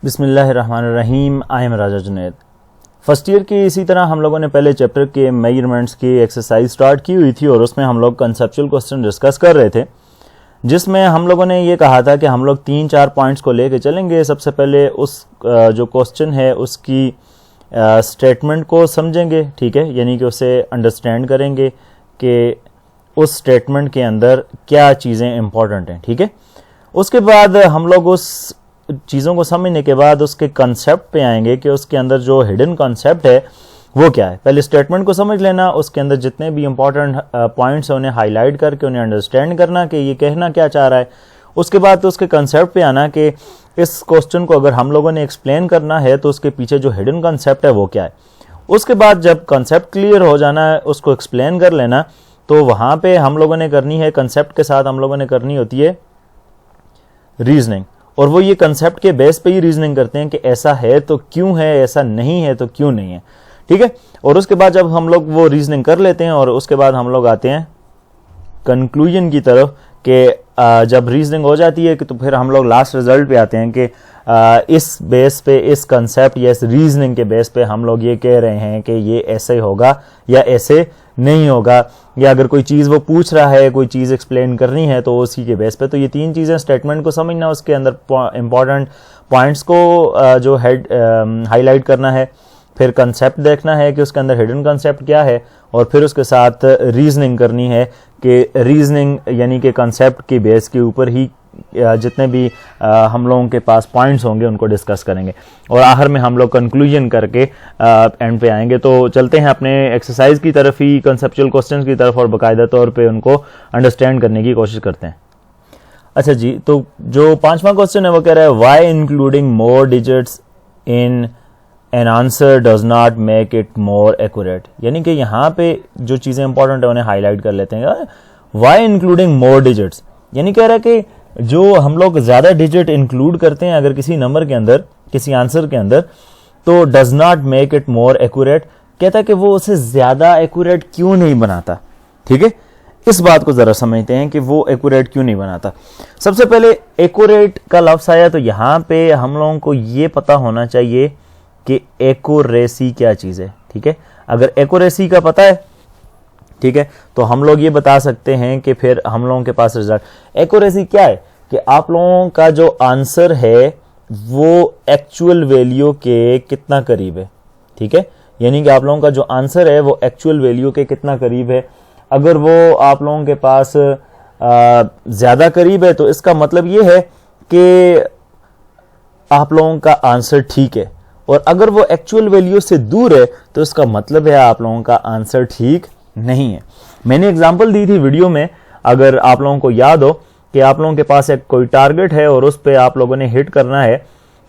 बिस्मिल्लाहिर्रहमानिर्रहीम। I am Raja Junaid. First year की इसी तरह हम लोगों ने पहले चैप्टर के मेजरमेंट्स की एक्सरसाइज स्टार्ट की हुई थी और उसमें हम लोग कंसेप्चुअल क्वेश्चन डिस्कस कर रहे थे, जिसमें हम लोगों ने ये कहा था कि हम लोग 3-4 पॉइंट्स को लेके चलेंगे। सबसे पहले उस जो क्वेश्चन है उसकी स्टेटमेंट को समझेंगे, ठीक है, यानी कि उसे अंडरस्टैंड करेंगे कि उस स्टेटमेंट के अंदर क्या चीज़ें इंपॉर्टेंट हैं, ठीक है। उसके बाद हम लोग उस चीज़ों को समझने के बाद उसके कंसेप्ट पे आएंगे कि उसके अंदर जो हिडन कंसेप्ट है वो क्या है। पहले स्टेटमेंट को समझ लेना, उसके अंदर जितने भी इंपॉर्टेंट पॉइंट्स हैं उन्हें हाईलाइट करके उन्हें अंडरस्टैंड करना कि ये कहना क्या चाह रहा है। उसके बाद तो उसके कंसेप्ट पे आना कि इस क्वेश्चन को अगर हम लोगों ने एक्सप्लेन करना है तो उसके पीछे जो हिडन कंसेप्ट है वो क्या है। उसके बाद जब कंसेप्ट क्लियर हो जाना है, उसको एक्सप्लेन कर लेना, तो वहाँ पे हम लोगों ने करनी है, कंसेप्ट के साथ हम लोगों ने करनी होती है रीजनिंग, और वो ये कंसेप्ट के बेस पे ही रीजनिंग करते हैं कि ऐसा है तो क्यों है, ऐसा नहीं है तो क्यों नहीं है, ठीक है। और उसके बाद जब हम लोग वो रीजनिंग कर लेते हैं और उसके बाद हम लोग आते हैं कंक्लूजन की तरफ कि जब रीजनिंग हो जाती है कि तो फिर हम लोग लास्ट रिजल्ट पे आते हैं कि इस बेस पे, इस कंसेप्ट या इस रीजनिंग के बेस पे हम लोग ये कह रहे हैं कि ये ऐसे होगा या ऐसे नहीं होगा, या अगर कोई चीज़ वो पूछ रहा है, कोई चीज़ एक्सप्लेन करनी है तो उसी के बेस पे। तो ये 3 चीज़ें, स्टेटमेंट को समझना, उसके अंदर इंपॉर्टेंट पॉइंट्स को जो हेड हाईलाइट करना है, फिर कंसेप्ट देखना है कि उसके अंदर हिडन कंसेप्ट क्या है, और फिर उसके साथ रीजनिंग करनी है कि रीजनिंग यानी कि कंसेप्ट की बेस के ऊपर ही जितने भी हम लोगों के पास पॉइंट्स होंगे उनको डिस्कस करेंगे, और आखिर में हम लोग कंक्लूजन करके एंड पे आएंगे। तो चलते हैं अपने एक्सरसाइज की तरफ ही, कंसेप्चुअल क्वेश्चंस की तरफ, और बाकायदा तौर पे उनको अंडरस्टैंड करने की कोशिश करते हैं। अच्छा जी, तो जो 5वां क्वेश्चन है वो कह रहा है why including more digits in an answer does not make it more accurate. यानी कि यहाँ पे जो चीज़ें इंपॉर्टेंट है उन्हें हाईलाइट कर लेते हैं। व्हाई इंक्लूडिंग मोर डिजिट्स, यानी कह रहा है कि जो हम लोग ज़्यादा डिजिट इंक्लूड करते हैं अगर किसी नंबर के अंदर, किसी आंसर के अंदर, तो does not make it more accurate. कहता है कि वो उसे ज़्यादा एक्यूरेट क्यों नहीं बनाता, ठीक है। इस बात को ज़रा समझते हैं कि वो एक्यूरेट क्यों नहीं बनाता। सबसे पहले एक्यूरेट का लफ्ज़ आया तो यहाँ पे हम लोगों को ये पता होना चाहिए कि एक्यूरेसी क्या चीज़ है, ठीक है। अगर एक्यूरेसी का पता है, ठीक है, तो हम लोग ये बता सकते हैं कि फिर हम लोगों के पास रिजल्ट। एक्यूरेसी क्या है कि आप लोगों का जो आंसर है वो एक्चुअल वैल्यू के कितना करीब है, ठीक है। यानी कि आप लोगों का जो आंसर है वो एक्चुअल वैल्यू के कितना करीब है। अगर वो आप लोगों के पास ज्यादा करीब है तो इसका मतलब ये है कि आप लोगों का आंसर ठीक है, और अगर वो एक्चुअल वैल्यू से दूर है तो इसका मतलब है आप लोगों का आंसर ठीक नहीं है। मैंने एग्जांपल दी थी वीडियो में, अगर आप लोगों को याद हो कि आप लोगों के पास एक कोई टारगेट है और उस पे आप लोगों ने हिट करना है,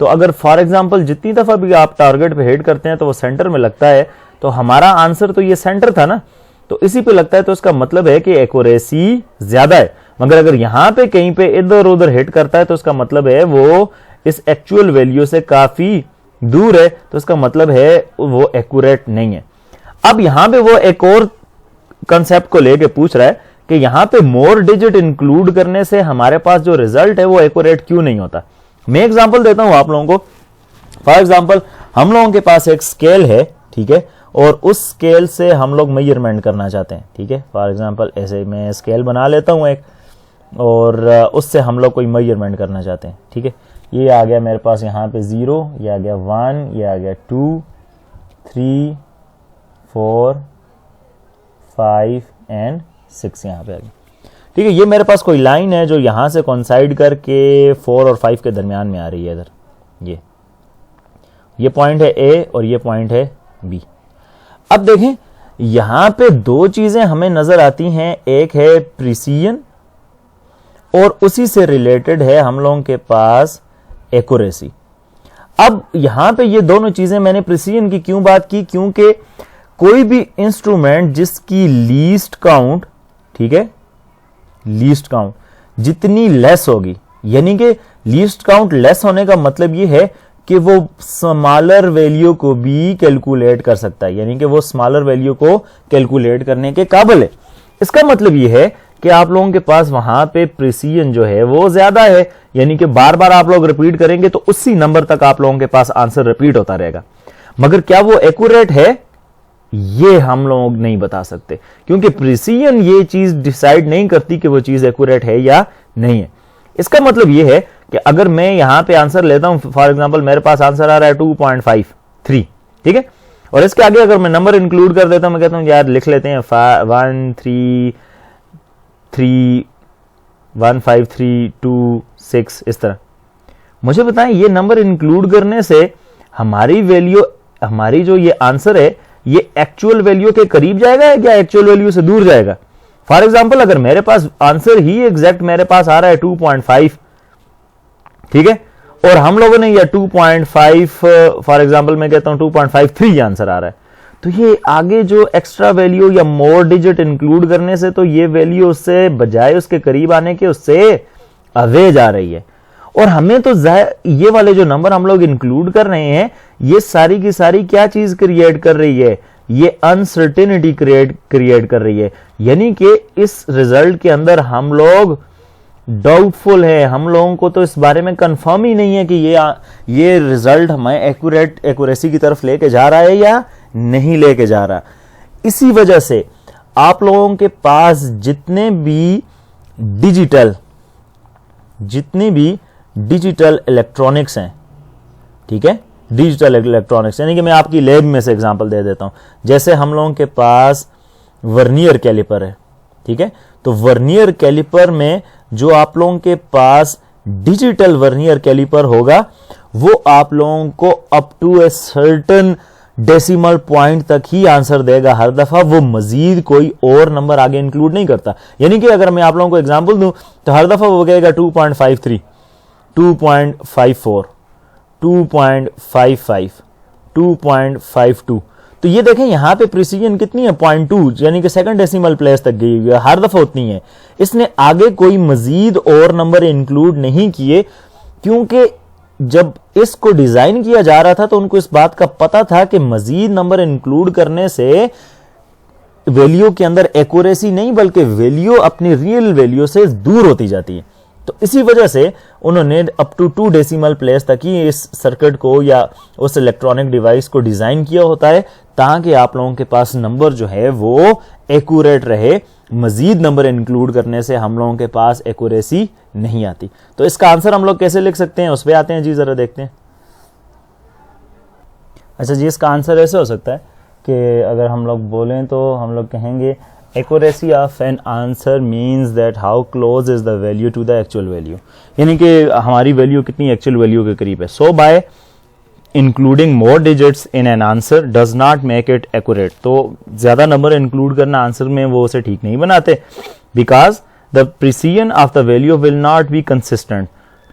तो अगर फॉर एग्जांपल जितनी दफा भी आप टारगेट पे हिट करते हैं तो वो सेंटर में लगता है, तो हमारा आंसर तो ये सेंटर था ना, तो इसी पे लगता है, तो इसका मतलब है कि एक्यूरेसी ज्यादा है। मगर अगर यहाँ पे कहीं पे इधर उधर हिट करता है तो इसका मतलब है वो इस एक्चुअल वैल्यू से काफी दूर है, तो इसका मतलब है वो एक्यूरेट नहीं है। अब यहाँ पे वो एक और कंसेप्ट को लेके पूछ रहा है कि यहाँ पे मोर डिजिट इंक्लूड करने से हमारे पास जो रिजल्ट है वो एक्यूरेट क्यों नहीं होता। मैं एग्जांपल देता हूं आप लोगों को। फॉर एग्जांपल हम लोगों के पास एक स्केल है, ठीक है, और उस स्केल से हम लोग मेजरमेंट करना चाहते हैं, ठीक है। फॉर एग्जांपल ऐसे मैं स्केल बना लेता हूं एक, और उससे हम लोग कोई मेजरमेंट करना चाहते हैं, ठीक है। ये आ गया मेरे पास यहाँ पे 0, ये आ गया 1, ये आ गया 2, 3, 4, 5 एंड 6 यहाँ पे आ गया, ठीक है। ये मेरे पास कोई लाइन है जो यहाँ से कोइंसाइड करके 4 और 5 के दरमियान में आ रही है। इधर ये पॉइंट है A और ये पॉइंट है B। अब देखें यहाँ पे 2 चीजें हमें नजर आती हैं, एक है प्रिसीजन और उसी से रिलेटेड है हम लोगों के पास एक्यूरेसी। अब यहां पे ये दोनों चीजें, मैंने प्रिसीजन की क्यों बात की, क्योंकि कोई भी इंस्ट्रूमेंट जिसकी लीस्ट काउंट, ठीक है, लीस्ट काउंट जितनी लेस होगी, यानी कि लीस्ट काउंट लेस होने का मतलब ये है कि वो स्मॉलर वैल्यू को भी कैलकुलेट कर सकता है, यानी कि वो स्मॉलर वैल्यू को कैलकुलेट करने के काबिल है। इसका मतलब ये है कि आप लोगों के पास वहां पे प्रिसीजन जो है वो ज्यादा है, यानी कि बार बार आप लोग रिपीट करेंगे तो उसी नंबर तक आप लोगों के पास आंसर रिपीट होता रहेगा। मगर क्या वो एक्यूरेट है, ये हम लोग नहीं बता सकते, क्योंकि प्रिसीजन ये चीज डिसाइड नहीं करती कि वो चीज एक्यूरेट है या नहीं है। इसका मतलब ये है कि अगर मैं यहां पे आंसर लेता हूं, फॉर एग्जांपल मेरे पास आंसर आ रहा है 2.53, ठीक है, और इसके आगे अगर मैं नंबर इंक्लूड कर देता हूं, मैं कहता हूं यार लिख लेते हैं 153 इस तरह। मुझे बताएं ये नंबर इंक्लूड करने से हमारी वैल्यू, हमारी जो ये आंसर है, ये एक्चुअल वैल्यू के करीब जाएगा या एक्चुअल वैल्यू से दूर जाएगा? फॉर एग्जांपल अगर मेरे पास आंसर ही एग्जैक्ट मेरे पास आ रहा है 2.5, ठीक है, और हम लोगों ने ये 2.5 फॉर एग्जांपल मैं कहता हूं 2.53 आंसर आ रहा है, तो ये आगे जो एक्स्ट्रा वैल्यू या मोर डिजिट इंक्लूड करने से तो ये वैल्यू उससे बजाय उसके करीब आने के उससे अवे जा रही है। और हमें तो ये वाले जो नंबर हम लोग इंक्लूड कर रहे हैं, ये सारी की सारी क्या चीज क्रिएट कर रही है? ये अनसर्टेनिटी क्रिएट कर रही है, यानी कि इस रिजल्ट के अंदर हम लोग डाउटफुल है, हम लोगों को तो इस बारे में कंफर्म ही नहीं है कि ये रिजल्ट हमें एक्यूरेसी की तरफ लेके जा रहा है या नहीं लेके जा रहा। इसी वजह से आप लोगों के पास जितने भी डिजिटल इलेक्ट्रॉनिक्स हैं, ठीक है, डिजिटल इलेक्ट्रॉनिक्स, यानी कि मैं आपकी लैब में से एग्जांपल दे देता हूं। जैसे हम लोगों के पास वर्नियर कैलिपर है, ठीक है, तो वर्नियर कैलिपर में जो आप लोगों के पास डिजिटल वर्नियर कैलिपर होगा, वो आप लोगों को up to a certain decimal point तक ही आंसर देगा हर दफा, वो मजीद कोई और नंबर आगे इंक्लूड नहीं करता। यानी कि अगर मैं आप लोगों को एग्जांपल दूं तो हर दफा वो कहेगा 2.53, 2.54, 2.55, 2.52। तो ये देखें यहां पे प्रिसीजन कितनी है, 0.2, यानी कि सेकंड डेसिमल प्लेस तक गई हुई है, हर दफा उतनी है। इसने आगे कोई मजीद और नंबर इंक्लूड नहीं किए, क्योंकि जब इसको डिजाइन किया जा रहा था तो उनको इस बात का पता था कि मजीद नंबर इंक्लूड करने से वैल्यू के अंदर एक्यूरेसी नहीं बल्कि वैल्यू अपनी रियल वैल्यू से दूर होती जाती है। तो इसी वजह से उन्होंने अप टू 2 डेसिमल प्लेस तक ही इस सर्किट को या उस इलेक्ट्रॉनिक डिवाइस को डिजाइन किया होता है, ताकि आप लोगों के पास नंबर जो है वो एक्यूरेट रहे। मजीद नंबर इंक्लूड करने से हम लोगों के पास एक्यूरेसी नहीं आती। तो इसका आंसर हम लोग कैसे लिख सकते हैं, उस पर आते हैं जी, जरा देखते हैं। अच्छा जी, इसका आंसर ऐसे हो सकता है कि अगर हम लोग बोलें तो हम लोग कहेंगे accuracy of an answer means that how close is the value to the actual value, यानी कि हमारी वैल्यू कितनी एक्चुअल वैल्यू के करीब है। So by including more digits in an answer does not make it accurate, तो ज्यादा number include करना आंसर में वो उसे ठीक नहीं बनाते, because the precision of the value will not be consistent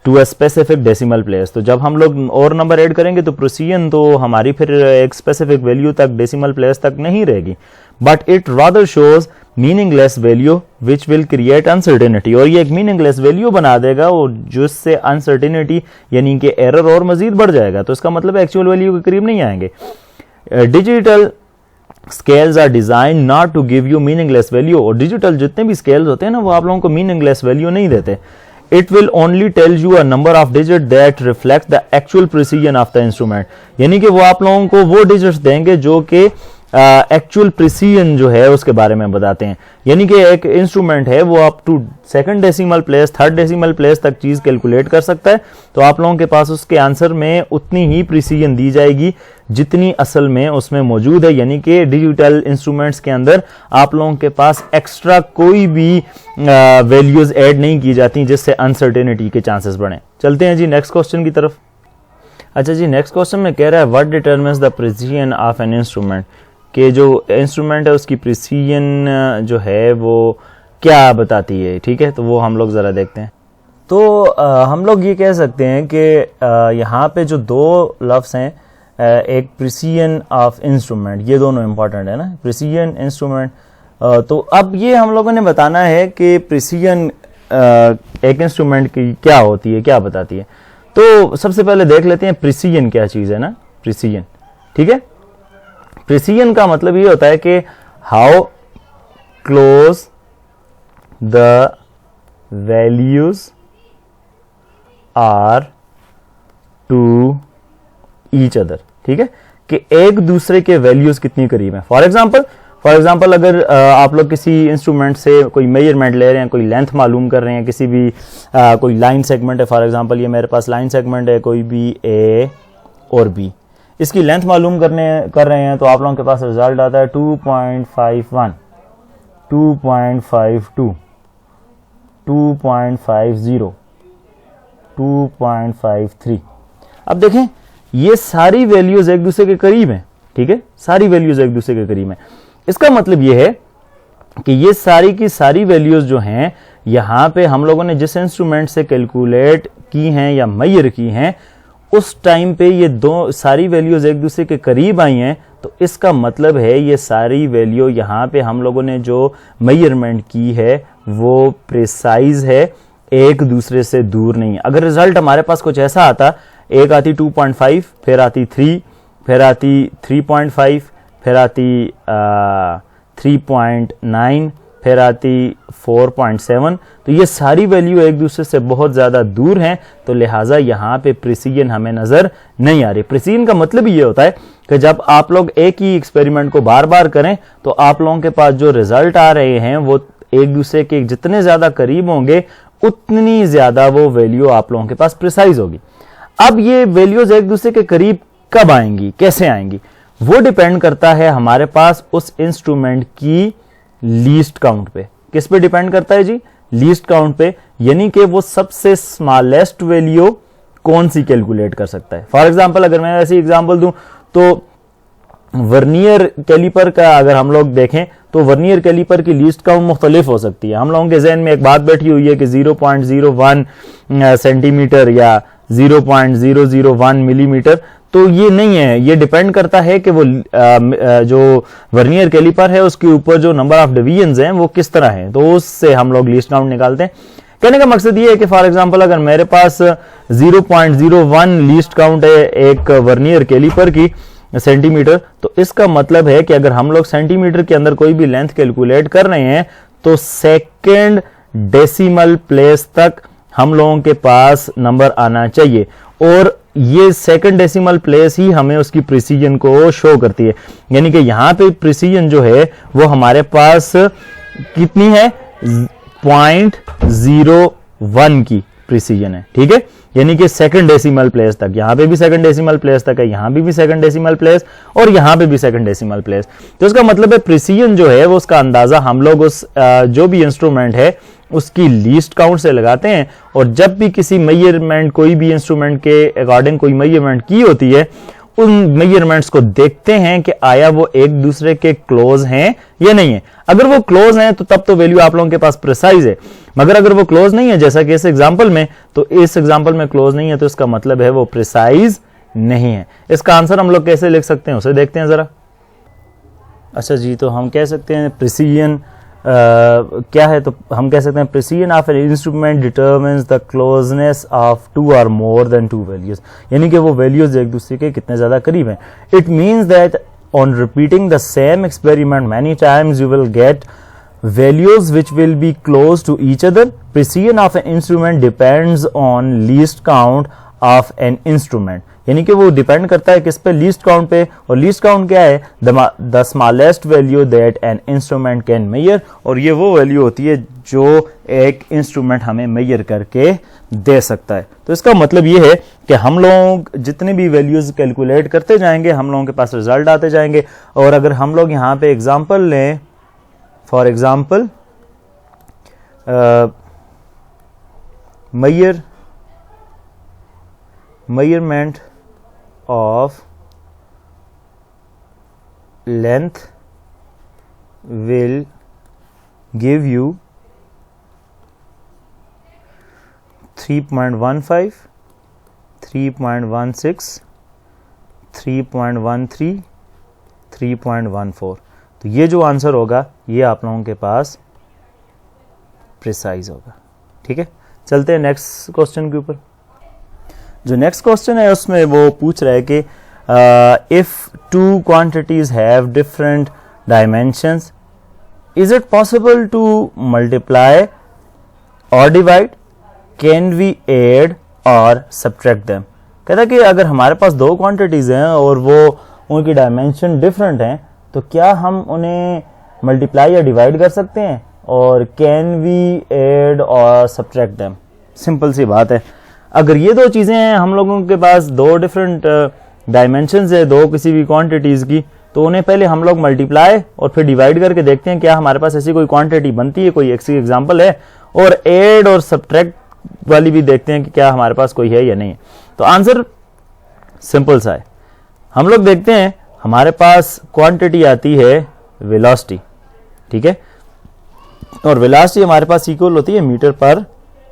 to a specific decimal place. तो जब हम लोग और नंबर ऐड करेंगे तो प्रिसीजन तो हमारी फिर एक स्पेसिफिक वैल्यू तक डेसिमल प्लेस तक नहीं रहेगी, but it rather shows meaningless value which will create uncertainty, और ये एक मीनिंगलेस वैल्यू बना देगा और जिससे अनसर्टेनिटी यानी कि एरर और मजीद बढ़ जाएगा। तो इसका मतलब एक्चुअल वैल्यू के करीब नहीं आएंगे। Digital scales are design not to give you meaningless value, और डिजिटल जितने भी स्केल्स होते हैं ना वो आप लोगों को मीनिंगलेस वैल्यू नहीं देते। It will only tell you a number of digits that reflect the actual precision of the instrument, यानी कि वो आप लोगों को वो डिजिट्स देंगे जो कि एक्चुअल प्रिसीजन जो है उसके बारे में बताते हैं। यानी कि एक इंस्ट्रूमेंट है वो up to second decimal place, third decimal place तक चीज कैलकुलेट कर सकता है, तो आप लोगों के पास उसके आंसर में उतनी ही प्रिसीजन दी जाएगी जितनी असल में उसमें मौजूद है। यानी कि डिजिटल इंस्ट्रूमेंट्स के अंदर आप लोगों के पास एक्स्ट्रा कोई भी वैल्यूज ऐड नहीं की जाती जिससे अनसर्टेनिटी के चांसेस बढ़े। चलते हैं जी नेक्स्ट क्वेश्चन की तरफ। अच्छा जी, नेक्स्ट क्वेश्चन में कह रहा है what determines the precision of an instrument, कि जो इंस्ट्रूमेंट है उसकी प्रिसीजन जो है वो क्या बताती है। ठीक है, तो वो हम लोग ज़रा देखते हैं। तो हम लोग ये कह सकते हैं कि यहाँ पे जो दो लफ्ज़ हैं, एक प्रिसीजन ऑफ इंस्ट्रूमेंट, ये दोनों इंपॉर्टेंट है ना, प्रिसीजन इंस्ट्रूमेंट। तो अब ये हम लोगों ने बताना है कि प्रिसीजन एक इंस्ट्रूमेंट की क्या होती है, क्या बताती है। तो सबसे पहले देख लेते हैं प्रिसीजन क्या चीज़ है ना, प्रिसीजन। ठीक है, प्रिसीजन का मतलब ये होता है कि how close the values are to each other, ठीक है, कि एक दूसरे के वैल्यूज कितनी करीब है। फॉर एग्जाम्पल अगर आप लोग किसी इंस्ट्रूमेंट से कोई मेजरमेंट ले रहे हैं, कोई लेंथ मालूम कर रहे हैं, किसी भी कोई लाइन सेगमेंट है, फॉर एग्जाम्पल ये मेरे पास लाइन सेगमेंट है, कोई भी ए और बी, इसकी लेंथ मालूम कर रहे हैं, तो आप लोगों के पास रिजल्ट आता है 2.51, 2.52, 2.50, 2.53। अब देखें ये सारी वैल्यूज एक दूसरे के करीब हैं, ठीक है, सारी वैल्यूज एक दूसरे के करीब हैं। इसका मतलब ये है कि ये सारी की सारी वैल्यूज जो हैं यहां पे हम लोगों ने जिस इंस्ट्रूमेंट से कैलकुलेट की हैं या मेजर की हैं, उस टाइम पे ये दो सारी वैल्यूज एक दूसरे के करीब आई हैं, तो इसका मतलब है ये सारी वैल्यू यहां पे हम लोगों ने जो मेजरमेंट की है वो प्रिसाइज है, एक दूसरे से दूर नहीं है। अगर रिजल्ट हमारे पास कुछ ऐसा आता, एक आती 2.5, फिर आती 3, फिर आती 3.5, फिर आती 3.9, फिर आती 4.7, तो ये सारी वैल्यू एक दूसरे से बहुत ज़्यादा दूर हैं, तो लिहाजा यहाँ पे प्रिसीजन हमें नज़र नहीं आ रही। प्रिसीजन का मतलब ये होता है कि जब आप लोग एक ही एक्सपेरिमेंट को बार बार करें तो आप लोगों के पास जो रिजल्ट आ रहे हैं वो एक दूसरे के जितने ज़्यादा करीब होंगे उतनी ज़्यादा वो वैल्यू आप लोगों के पास प्रिसाइज होगी। अब ये वैल्यूज एक दूसरे के करीब कब आएंगी, कैसे आएंगी, वो डिपेंड करता है हमारे पास उस इंस्ट्रूमेंट की लीस्ट काउंट पे। किस पे डिपेंड करता है जी? लीस्ट काउंट पे, यानी कि वो सबसे स्मॉलेस्ट वैल्यू कौन सी कैलकुलेट कर सकता है। फॉर एग्जांपल अगर मैं ऐसी एग्जांपल दूं तो वर्नियर कैलिपर का अगर हम लोग देखें तो वर्नियर कैलिपर की लीस्ट काउंट मुख्तलिफ हो सकती है। हम लोगों के जहन में एक बात बैठी हुई है कि 0.01 सेंटीमीटर या 0.001 मिलीमीटर, तो ये नहीं है, ये डिपेंड करता है कि वो जो वर्नियर कैलिपर है उसके ऊपर जो नंबर ऑफ डिवीजन्स हैं वो किस तरह हैं, तो उससे हम लोग लीस्ट काउंट निकालते हैं। कहने का मकसद ये है कि फॉर एग्जांपल अगर मेरे पास 0.01 लीस्ट काउंट है एक वर्नियर कैलिपर की सेंटीमीटर, तो इसका मतलब है कि अगर हम लोग सेंटीमीटर के अंदर कोई भी लेंथ कैलकुलेट कर रहे हैं तो सेकेंड डेसिमल प्लेस तक हम लोगों के पास नंबर आना चाहिए, और ये सेकंड डेसिमल प्लेस ही हमें उसकी प्रिसीजन को शो करती है। यानी कि यहां पे प्रिसीजन जो है वो हमारे पास कितनी है, 0.01 की प्रिसीजन है, ठीक है, यानी कि सेकंड डेसिमल प्लेस तक, यहां पे भी सेकंड डेसिमल प्लेस तक है, यहां भी सेकंड डेसिमल प्लेस और यहां पे भी सेकंड डेसिमल प्लेस। तो इसका मतलब है प्रिसीजन जो है वो उसका अंदाजा हम लोग उस जो भी इंस्ट्रूमेंट है उसकी लीस्ट काउंट से लगाते हैं, और जब भी किसी मेजरमेंट कोई भी इंस्ट्रूमेंट के अकॉर्डिंग कोई मेजरमेंट की होती है उन मेजरमेंट्स को देखते हैं कि आया वो एक दूसरे के क्लोज हैं या नहीं है। अगर वो क्लोज हैं तो तब तो वैल्यू आप लोगों के पास प्रिसाइज है, मगर अगर वो क्लोज नहीं है जैसा कि इस एग्जांपल में, तो इस एग्जांपल में क्लोज नहीं है तो इसका मतलब है वो प्रिसाइज नहीं है। इसका आंसर हम लोग कैसे लिख सकते हैं उसे देखते हैं जरा। अच्छा जी, तो हम कह सकते हैं प्रिसीजन क्या है, तो हम कह सकते हैं precision of an instrument determines the closeness of 2 और मोर देन 2 वैल्यूज, यानी कि वो वैल्यूज एक दूसरे के कितने ज्यादा करीब हैं। It means that on repeating the same experiment many times you will get values which will be close to each other. Precision of an instrument depends on least count of an instrument, यानी कि वो depend करता है किस पे, least count पे, और least count क्या है, the smallest value that an instrument can measure, और ये वो वैल्यू होती है जो एक इंस्ट्रूमेंट हमें मेजर करके दे सकता है। तो इसका मतलब ये है कि हम लोग जितने भी वैल्यूज कैलकुलेट करते जाएंगे हम लोगों के पास रिजल्ट आते जाएंगे। और अगर हम लोग यहाँ पे एग्जाम्पल लें, for example measurement of length will give you 3.15, 3.16, 3.13, 3.14। तो ये जो आंसर होगा ये आप लोगों के पास प्रिसाइज होगा, ठीक है। चलते हैं नेक्स्ट क्वेश्चन के ऊपर। जो नेक्स्ट क्वेश्चन है उसमें वो पूछ रहा है कि if 2 quantities have different dimensions is it possible to multiply और डिवाइड, कैन वी एड और सब्ट्रैक्ट देम। कहता कि अगर हमारे पास दो क्वांटिटीज हैं और वो उनकी डायमेंशन डिफरेंट हैं तो क्या हम उन्हें मल्टीप्लाई या डिवाइड कर सकते हैं, और कैन वी ऐड और सब्ट्रैक्ट देम। सिंपल सी बात है, अगर ये दो चीजें हैं, हम लोगों के पास दो डिफरेंट डायमेंशंस है दो किसी भी क्वांटिटीज की, तो उन्हें पहले हम लोग मल्टीप्लाई और फिर डिवाइड करके देखते हैं क्या हमारे पास ऐसी कोई क्वांटिटी बनती है, कोई ऐसी एग्जांपल है, और ऐड और सब्ट्रैक्ट वाली भी देखते हैं कि क्या हमारे पास कोई है या नहीं है। तो आंसर सिंपल सा है। हम लोग देखते हैं हमारे पास क्वांटिटी आती है वेलोसिटी, ठीक है, और वेलोसिटी हमारे पास इक्वल होती है मीटर पर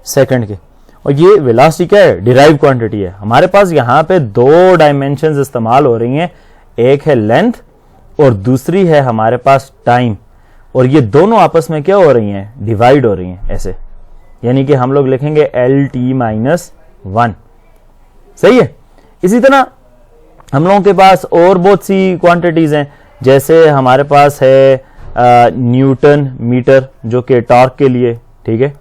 सेकंड के, और ये वेलोसिटी क्या है, डिराइव क्वांटिटी है। हमारे पास यहाँ पे दो डायमेंशंस इस्तेमाल हो रही हैं, एक है लेंथ और दूसरी है हमारे पास टाइम, और ये दोनों आपस में क्या हो रही हैं, डिवाइड हो रही हैं ऐसे, यानी कि हम लोग लिखेंगे LT-1। सही है। इसी तरह हम लोगों के पास और बहुत सी क्वांटिटीज हैं, जैसे हमारे पास है न्यूटन मीटर जो कि टॉर्क के लिए, ठीक है।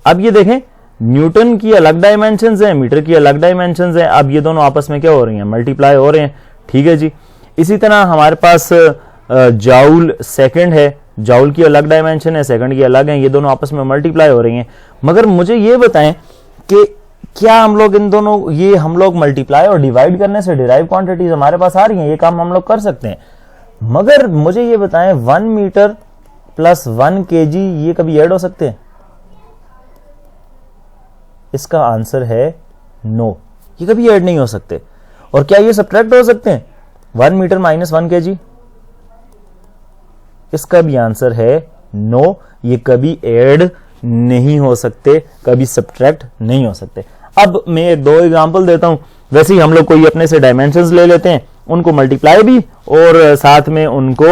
अब ये देखें न्यूटन की अलग डायमेंशंस हैं, मीटर की अलग डायमेंशंस हैं, अब ये दोनों आपस में क्या हो रही हैं, मल्टीप्लाई हो रहे हैं, ठीक है जी। इसी तरह हमारे पास जाउल सेकंड है, जाउल की अलग डायमेंशन है, सेकंड की अलग है, ये दोनों आपस में मल्टीप्लाई हो रही हैं। मगर मुझे ये बताएं कि क्या हम लोग इन दोनों ये हम लोग मल्टीप्लाई और डिवाइड करने से डिराइव क्वांटिटीज हमारे पास आ रही हैं, ये काम हम लोग कर सकते हैं। मगर मुझे ये बताएं 1 मीटर प्लस 1 kg ये कभी ऐड हो सकते हैं? इसका आंसर है नो, ये कभी ऐड नहीं हो सकते। और क्या ये सब्ट्रैक्ट हो सकते हैं 1 मीटर माइनस 1 kg? इसका भी आंसर है नो, ये कभी ऐड नहीं हो सकते, कभी सब्ट्रैक्ट नहीं हो सकते। अब मैं एक दो एग्जांपल देता हूं, वैसे ही हम लोग कोई अपने से डायमेंशंस ले लेते हैं, उनको मल्टीप्लाई भी और साथ में उनको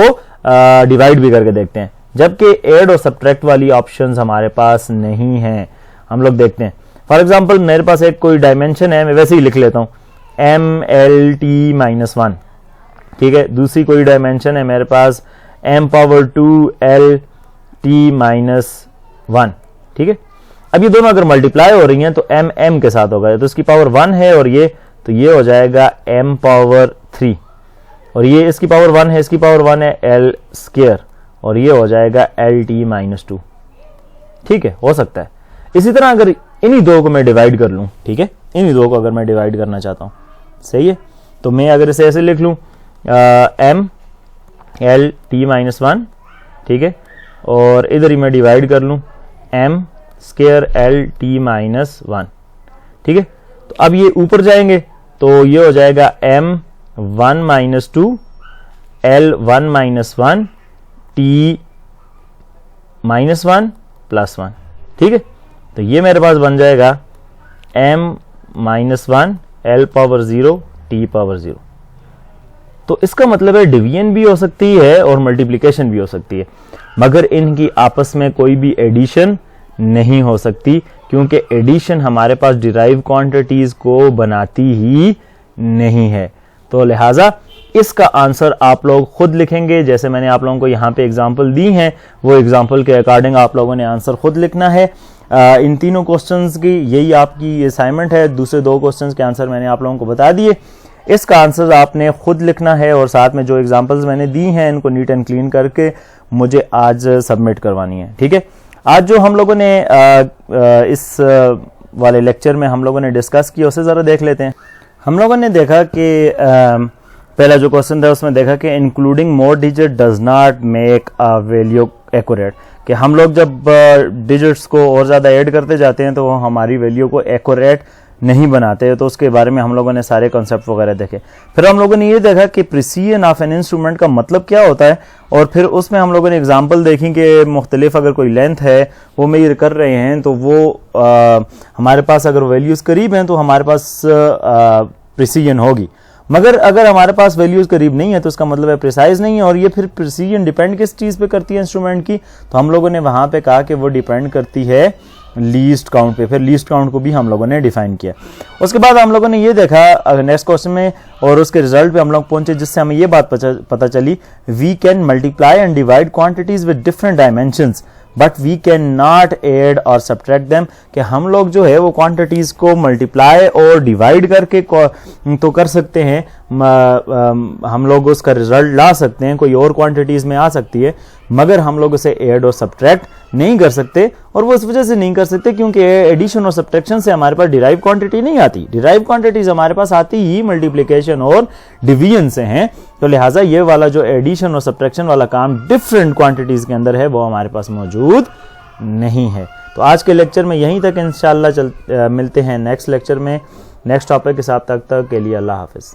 डिवाइड भी करके देखते हैं, जबकि ऐड और सब्ट्रैक्ट वाली ऑप्शंस हमारे पास नहीं है। हम लोग देखते हैं फॉर एग्जांपल मेरे पास एक कोई डायमेंशन है, मैं वैसे ही लिख लेता हूं MLT-1, ठीक है। दूसरी कोई डायमेंशन है मेरे पास M⁻²LT-1, ठीक है। अब ये दोनों अगर मल्टीप्लाई हो रही हैं तो M के साथ होगा, तो इसकी पावर 1 है और ये, तो ये हो जाएगा M⁻3, और ये इसकी पावर 1 है, इसकी पावर 1 है L², और ये हो जाएगा LT-2, ठीक है, हो सकता है। इसी तरह अगर इन्हीं दो को मैं डिवाइड कर लूं, ठीक है, इन्हीं दो को अगर मैं डिवाइड करना चाहता हूं, सही है, तो मैं अगर इसे ऐसे लिख लूं MLT-1, ठीक है, और इधर ही मैं डिवाइड कर लूं M²LT-1, ठीक है। तो अब ये ऊपर जाएंगे तो ये हो जाएगा M1-2 L1-1 T-1 + 1, ठीक है। तो ये मेरे पास बन जाएगा M-1 L⁻0 T⁻0। तो इसका मतलब है डिवीजन भी हो सकती है और मल्टीप्लिकेशन भी हो सकती है, मगर इनकी आपस में कोई भी एडिशन नहीं हो सकती, क्योंकि एडिशन हमारे पास डिराइव क्वांटिटीज को बनाती ही नहीं है। तो लिहाजा इसका आंसर आप लोग खुद लिखेंगे, जैसे मैंने आप लोगों को यहाँ पे एग्जांपल दी हैं, वो एग्जांपल के अकॉर्डिंग आप लोगों ने आंसर खुद लिखना है। इन तीनों क्वेश्चंस की यही आपकी असाइनमेंट है। दूसरे दो क्वेश्चंस के आंसर मैंने आप लोगों को बता दिए, इसका आंसर आपने खुद लिखना है, और साथ में जो एग्जांपल्स मैंने दी हैं इनको नीट एंड क्लीन करके मुझे आज सबमिट करवानी है, ठीक है। आज जो हम लोगों ने इस वाले लेक्चर में हम लोगों ने डिस्कस किया उसे ज़रा देख लेते हैं। हम लोगों ने देखा कि पहला जो क्वेश्चन था उसमें देखा कि including more digit does not make a value accurate, कि हम लोग जब डिजिट्स को और ज़्यादा ऐड करते जाते हैं तो वो हमारी वैल्यू को एक्यूरेट नहीं बनाते। तो उसके बारे में हम लोगों ने सारे कॉन्सेप्ट वगैरह देखे। फिर हम लोगों ने ये देखा कि प्रिसीजन ऑफ एन इंस्ट्रूमेंट का मतलब क्या होता है, और फिर उसमें हम लोगों ने एग्जांपल देखी कि मुख्तलिफ अगर कोई लेंथ है वो मेजर कर रहे हैं तो वो हमारे पास अगर वैल्यूज़ करीब हैं तो हमारे पास प्रिसीजन होगी, मगर अगर हमारे पास वैल्यूज करीब नहीं है तो उसका मतलब है प्रिसाइज नहीं है। और ये फिर प्रिसीजन डिपेंड किस चीज़ पे करती है इंस्ट्रूमेंट की, तो हम लोगों ने वहाँ पे कहा कि वो डिपेंड करती है लीस्ट काउंट पे, फिर लीस्ट काउंट को भी हम लोगों ने डिफाइन किया। उसके बाद हम लोगों ने ये देखा नेक्स्ट क्वेश्चन में और उसके रिजल्ट पे हम लोग पहुंचे, जिससे हमें ये बात पता चली, we can multiply and divide quantities with different dimensions but we can not add और सब्ट्रैक्ट देम, कि हम लोग जो है वो क्वांटिटीज को मल्टीप्लाई और डिवाइड करके तो कर सकते हैं, हम लोग उसका रिजल्ट ला सकते हैं, कोई और क्वांटिटीज में आ सकती है, मगर हम लोग उसे ऐड और सब्ट्रैक्ट नहीं कर सकते। और वो इस वजह से नहीं कर सकते क्योंकि एडिशन और सब्ट्रैक्शन से हमारे पास डिराइव क्वांटिटी नहीं आती। डिराइव क्वांटिटीज हमारे पास आती ही मल्टीप्लिकेशन और डिवीजन से हैं, तो लिहाजा ये वाला जो एडिशन और सब्ट्रैक्शन वाला काम डिफरेंट क्वांटिटीज के अंदर है वो हमारे पास मौजूद नहीं है। तो आज के लेक्चर में यहीं तक इंशाल्लाह मिलते हैं नेक्स्ट लेक्चर में नेक्स्ट टॉपिक के साथ। तक के लिए अल्लाह हाफिज।